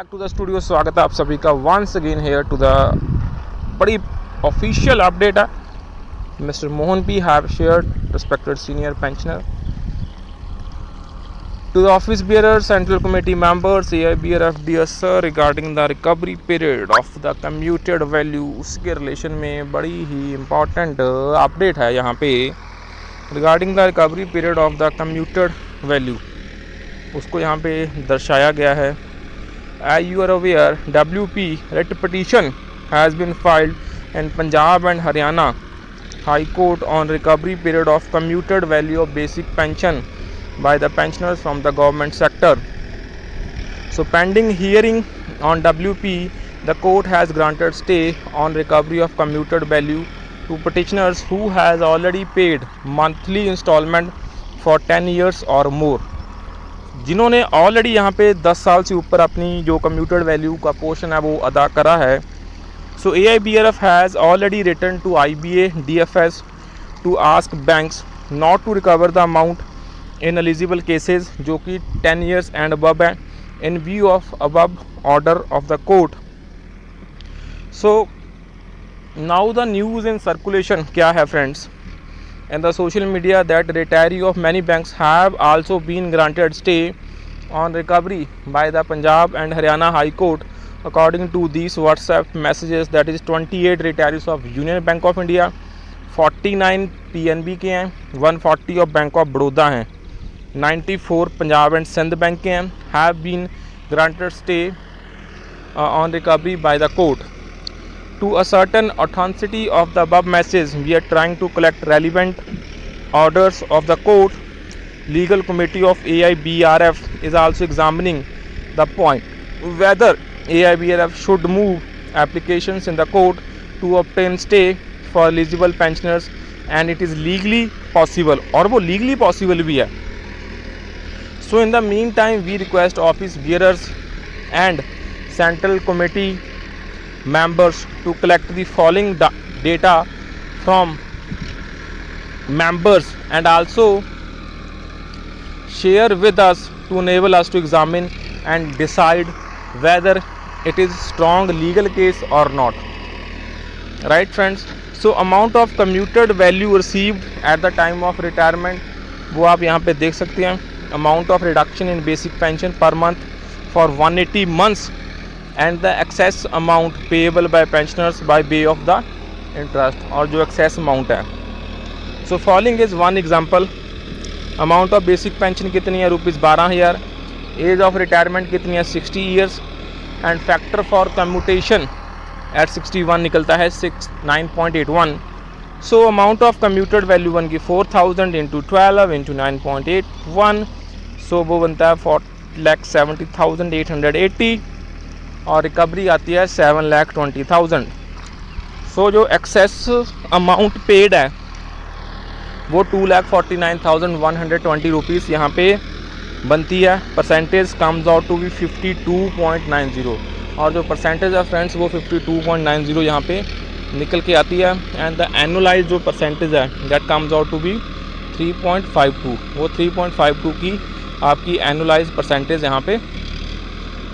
Back to the studio. स्वागत है आप सभी का once again here to the बड़ी ऑफिशियल अपडेट है। Mister Mohan P have shared respected senior pensioner to the office bearers, central committee members, AIBRF dear sir, regarding the recovery period of the commuted value। उसके relation में बड़ी ही important update है यहाँ पे regarding the recovery period of the commuted value. उसको यहाँ पे दर्शाया गया है। As you are aware, WP writ petition has been filed in Punjab and Haryana High Court on recovery period of commuted value of basic pension by the pensioners from the government sector. So pending hearing on WP, the court has granted stay on recovery of commuted value to petitioners who has already paid monthly installment for 10 years or more। जिन्होंने already यहाँ पे 10 साल से ऊपर अपनी जो commuted value का portion है वो अदा करा है। So AIBRF has already return to IBA DFS to ask banks not to recover the amount in eligible cases जो कि 10 years एंड अबव है in view of above order of the court. So now the news in circulation क्या है friends in the social media that retiree of many banks have also been granted stay on recovery by the Punjab and Haryana High Court according to these WhatsApp messages। that is 28 retirees of Union Bank of India, 49 PNB के हैं, 140 of Bank of Baroda हैं, 94 Punjab and Sindh Bank के हैं have been granted stay on recovery by the court। To ascertain authenticity of the above message, we are trying to collect relevant orders of the court. Legal committee of AIBRF is also examining the point whether AIBRF should move applications in the court to obtain stay for eligible pensioners, and it is legally possible और वो legally possible भी है। So in the meantime, we request office bearers and central committee members to collect the following data from members and also share with us to enable us to examine and decide whether it is strong legal case or not, right friends। so amount of commuted value received at the time of retirement वो आप यहाँ पे देख सकते हैं। amount of reduction in basic pension per month for 180 months and the excess amount payable by pensioners by way of the interest और जो excess amount है। so following is one example। amount of basic pension कितनी है ₹12,000। age of retirement कितनी है 60 years and factor for commutation at 61 निकलता है 9.81। so amount of commuted value बन गई 4,000 into 12 into 9.81। so वो बनता है 4,70,880 और रिकवरी आती है 7,20,000। सो जो एक्सेस अमाउंट पेड है वो 2,49,120 रुपीज़ यहाँ पे बनती है। Percentage comes out to be 52.90 और जो परसेंटेज है फ्रेंड्स वो 52.90 यहाँ पे निकल के आती है। एंड द एनुअलाइज जो परसेंटेज है that comes out to be 3.52। वो 3.52 की आपकी एनुअलाइज परसेंटेज यहाँ पे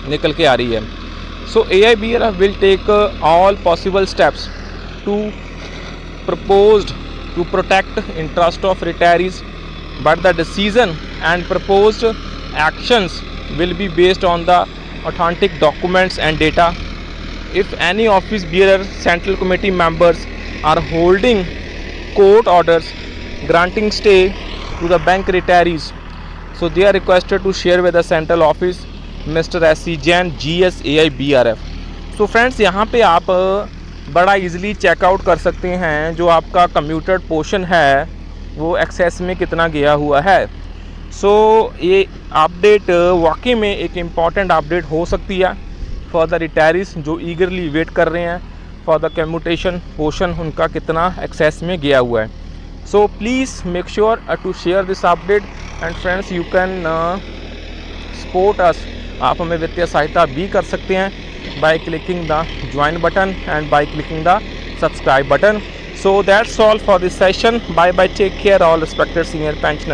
निकल के आ रही है। So AIBRF will take all possible steps to protect interest of retirees, but the decision and proposed actions will be based on the authentic documents and data। if any office bearer central committee members are holding court orders granting stay to the bank retirees, so they are requested to share with the central office mister SC Jain GS AIBRF। So friends यहाँ पे आप बड़ा easily checkout कर सकते हैं जो आपका commuted portion है वो एक्सेस में कितना गया हुआ है। सो ये अपडेट वाकई में एक इम्पॉर्टेंट अपडेट हो सकती है फॉर द रिटायरीज जो ईगरली वेट कर रहे हैं फॉर द कम्यूटेशन पोर्शन उनका कितना एक्सेस में गया हुआ है। So please make sure to share this update and friends you can support us. आप हमें वित्तीय सहायता भी कर सकते हैं by clicking the join button and by clicking the subscribe button. So that's all for this session. Bye bye, take care all respected senior pensioners.